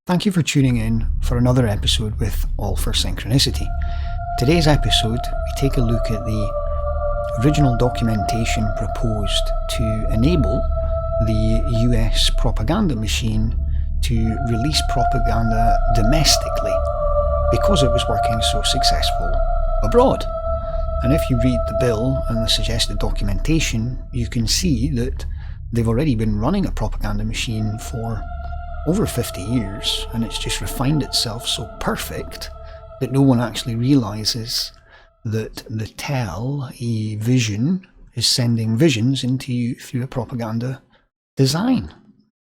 Thank you for tuning in for another episode with All for Synchronicity. Today's episode, we take a look at the original documentation proposed to enable the US propaganda machine to release propaganda domestically because it was working so successful abroad. And if you read the bill and the suggested documentation, you can see that they've already been running a propaganda machine for over 50 years, and it's just refined itself so perfect that no one actually realizes that the vision is sending visions into you through a propaganda design.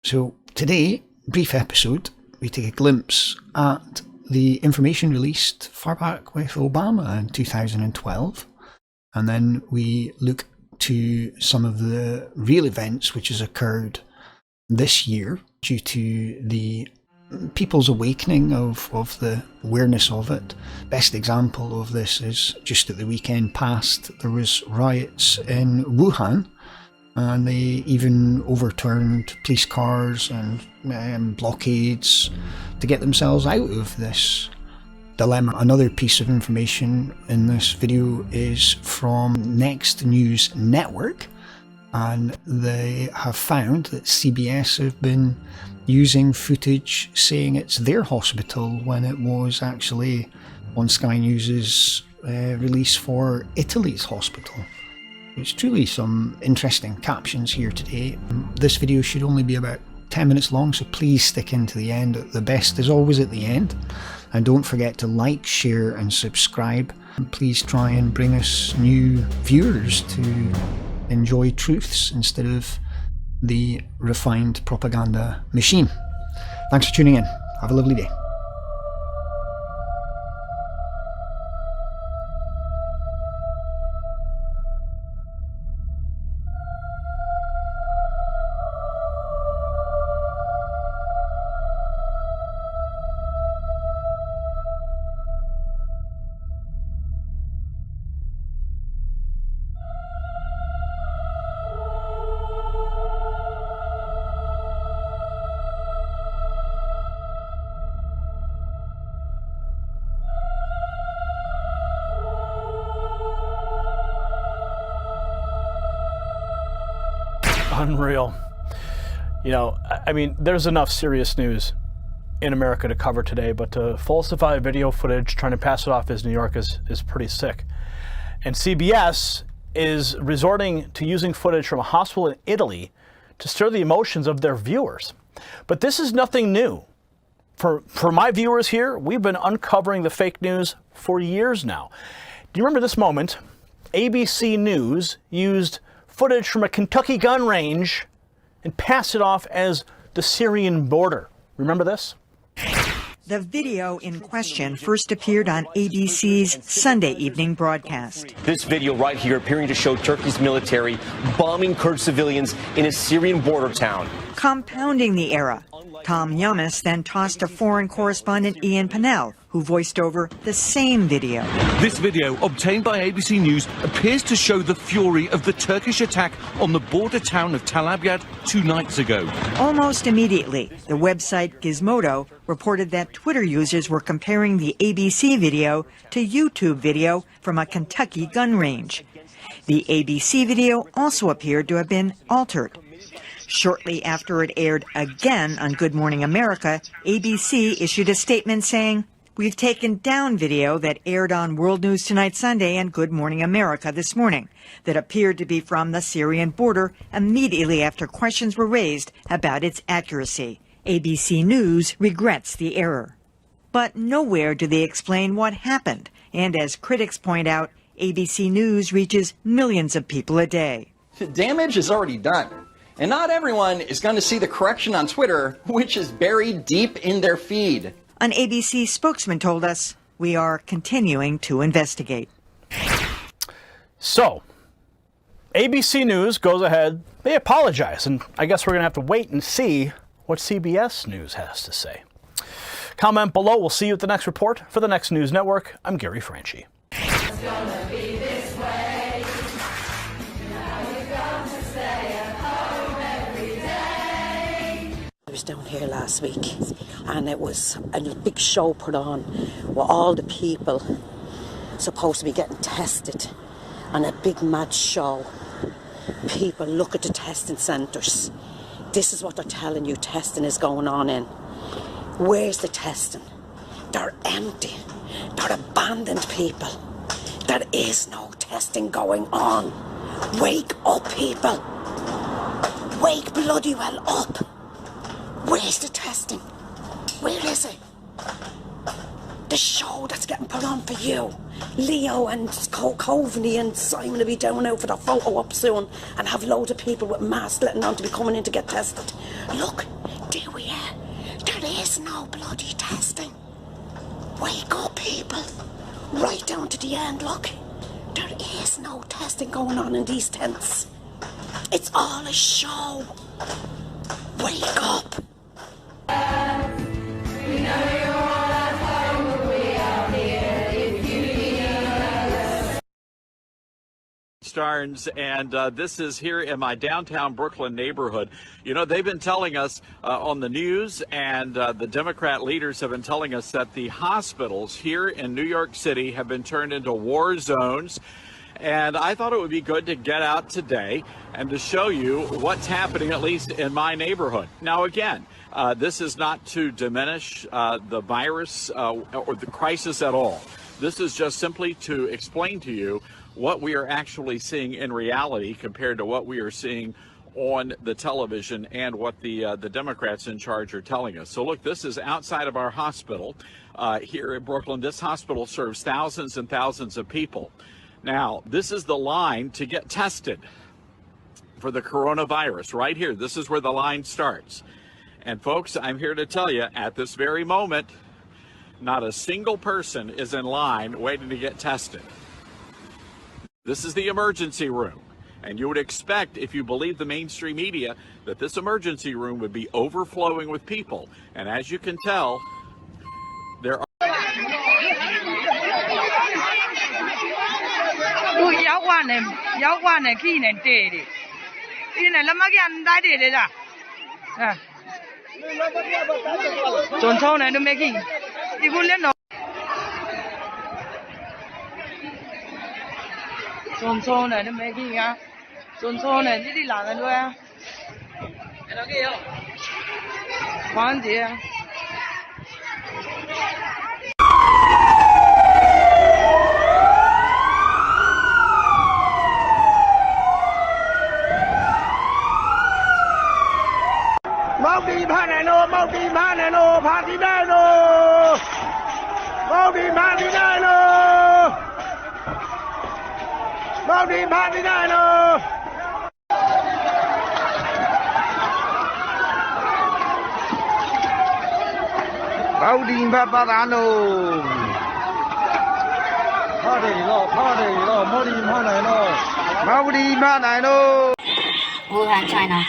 So today, brief episode, we take a glimpse at the information released far back with Obama in 2012, and then we look to some of the real events which has occurred this year due to the people's awakening of the awareness of it. Best example of this is just at the weekend past, there was riots in Wuhan, and they even overturned police cars and blockades to get themselves out of this dilemma. Another piece of information in this video is from Next News Network, and they have found that CBS have been using footage saying it's their hospital when it was actually on Sky News's release for Italy's hospital. It's truly some interesting captions here today. This video should only be about 10 minutes long, so please stick in to the end. The best is always at the end. And don't forget to like, share and subscribe. And please try and bring us new viewers to enjoy truths instead of the refined propaganda machine. Thanks for tuning in. Have a lovely day. Unreal. You know, I mean, there's enough serious news in America to cover today, but to falsify video footage, trying to pass it off as New York is pretty sick. And CBS is resorting to using footage from a hospital in Italy to stir the emotions of their viewers. But this is nothing new. For my viewers here, we've been uncovering the fake news for years now. Do you remember this moment? ABC News used footage from a Kentucky gun range and passed it off as the Syrian border. Remember this? The video in question first appeared on ABC's Sunday evening broadcast. This video right here appearing to show Turkey's military bombing Kurd civilians in a Syrian border town. Compounding the era, Tom Yamas then tossed to foreign correspondent Ian Pennell, who voiced over the same video. This video, obtained by ABC News, appears to show the fury of the Turkish attack on the border town of Tal Abyad 2 nights ago. Almost immediately, the website Gizmodo reported that Twitter users were comparing the ABC video to YouTube video from a Kentucky gun range. The ABC video also appeared to have been altered. Shortly after it aired again on Good Morning America, ABC issued a statement saying, "We've taken down video that aired on World News Tonight Sunday and Good Morning America this morning that appeared to be from the Syrian border immediately after questions were raised about its accuracy. ABC News regrets the error." But nowhere do they explain what happened. And as critics point out, ABC News reaches millions of people a day. The damage is already done. And not everyone is going to see the correction on Twitter, which is buried deep in their feed. An ABC spokesman told us, "We are continuing to investigate." So, ABC News goes ahead, they apologize, and I guess we're going to have to wait and see what CBS News has to say. Comment below. We'll see you at the next report. For the Next News Network, I'm Gary Franchi. I was down here last week and it was a big show put on with all the people supposed to be getting tested, and a big mad show. People look at the testing centres. This is what they're telling you testing is going on in. Where's the testing? They're empty. They're abandoned people. There is no testing going on. Wake up, people. Wake bloody well up. Where's the testing? Where is it? The show that's getting put on for you. Leo and Coveney and Simon will be down out for the photo up soon and have loads of people with masks letting on to be coming in to get tested. Look, there we are. There is no bloody testing. Wake up, people. Right down to the end, look. There is no testing going on in these tents. It's all a show. Wake up. Starnes, and this is here in my downtown Brooklyn neighborhood. You know, they've been telling us on the news, and the Democrat leaders have been telling us that the hospitals here in New York City have been turned into war zones. And I thought it would be good to get out today and to show you what's happening, at least in my neighborhood. Now, again, this is not to diminish the virus or the crisis at all. This is just simply to explain to you what we are actually seeing in reality compared to what we are seeing on the television and what the Democrats in charge are telling us. So look, this is outside of our hospital here in Brooklyn. This hospital serves thousands and thousands of people. Now, this is the line to get tested for the coronavirus right here. This is where the line starts. And folks, I'm here to tell you at this very moment, not a single person is in line waiting to get tested. This is the emergency room. And you would expect, if you believe the mainstream media, that this emergency room would be overflowing with people. And as you can tell, there are... Wuhan, China.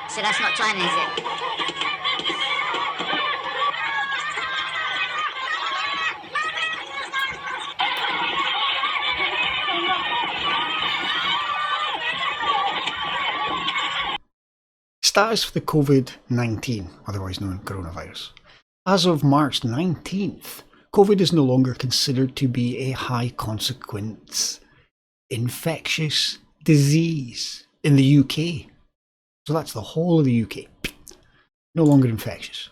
So that's not China, is it? Status for the COVID-19, otherwise known as coronavirus. As of March 19th, COVID is no longer considered to be a high consequence infectious disease in the UK. So that's the whole of the UK. No longer infectious.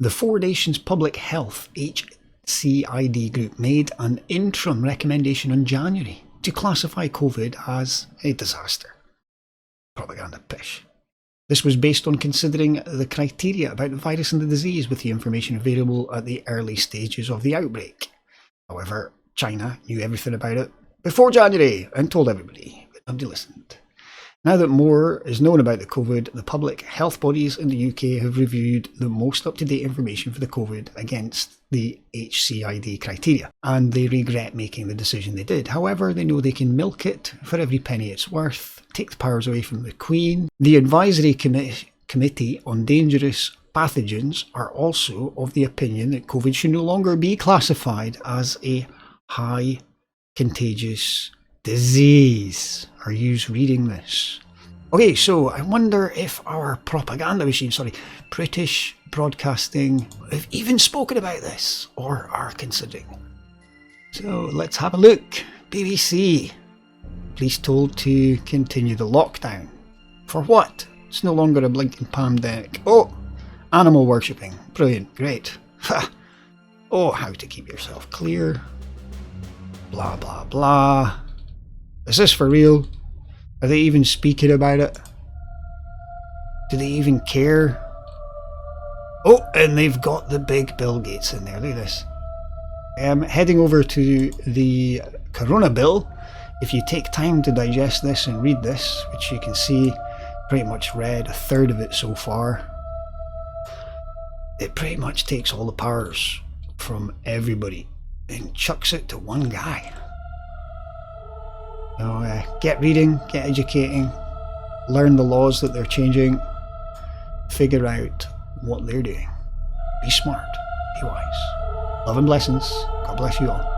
The Four Nations Public Health HCID group made an interim recommendation in January to classify COVID as a disaster. Propaganda pish. This was based on considering the criteria about the virus and the disease with the information available at the early stages of the outbreak. However, China knew everything about it before January and told everybody, but nobody listened. Now that more is known about the COVID, the public health bodies in the UK have reviewed the most up-to-date information for the COVID against the HCID criteria, and they regret making the decision they did. However, they know they can milk it for every penny it's worth, take the powers away from the Queen. The Advisory Committee on Dangerous Pathogens are also of the opinion that COVID should no longer be classified as a high contagious disease. Are you reading this? Okay, so I wonder if our propaganda machine, British broadcasting, have even spoken about this or are considering. So let's have a look. BBC. Police told to continue the lockdown. For what? It's no longer a blinking pandemic. Oh, animal worshipping. Brilliant, great. Ha. Oh, how to keep yourself clear. Blah, blah, blah. Is this for real? Are they even speaking about it? Do they even care? Oh, and they've got the big Bill Gates in there. Look at this. Heading over to the Corona bill. If you take time to digest this and read this, which you can see pretty much read a third of it so far, it pretty much takes all the powers from everybody and chucks it to one guy. So get reading, get educating, learn the laws that they're changing, figure out what they're doing. Be smart, be wise. Love and blessings. God bless you all.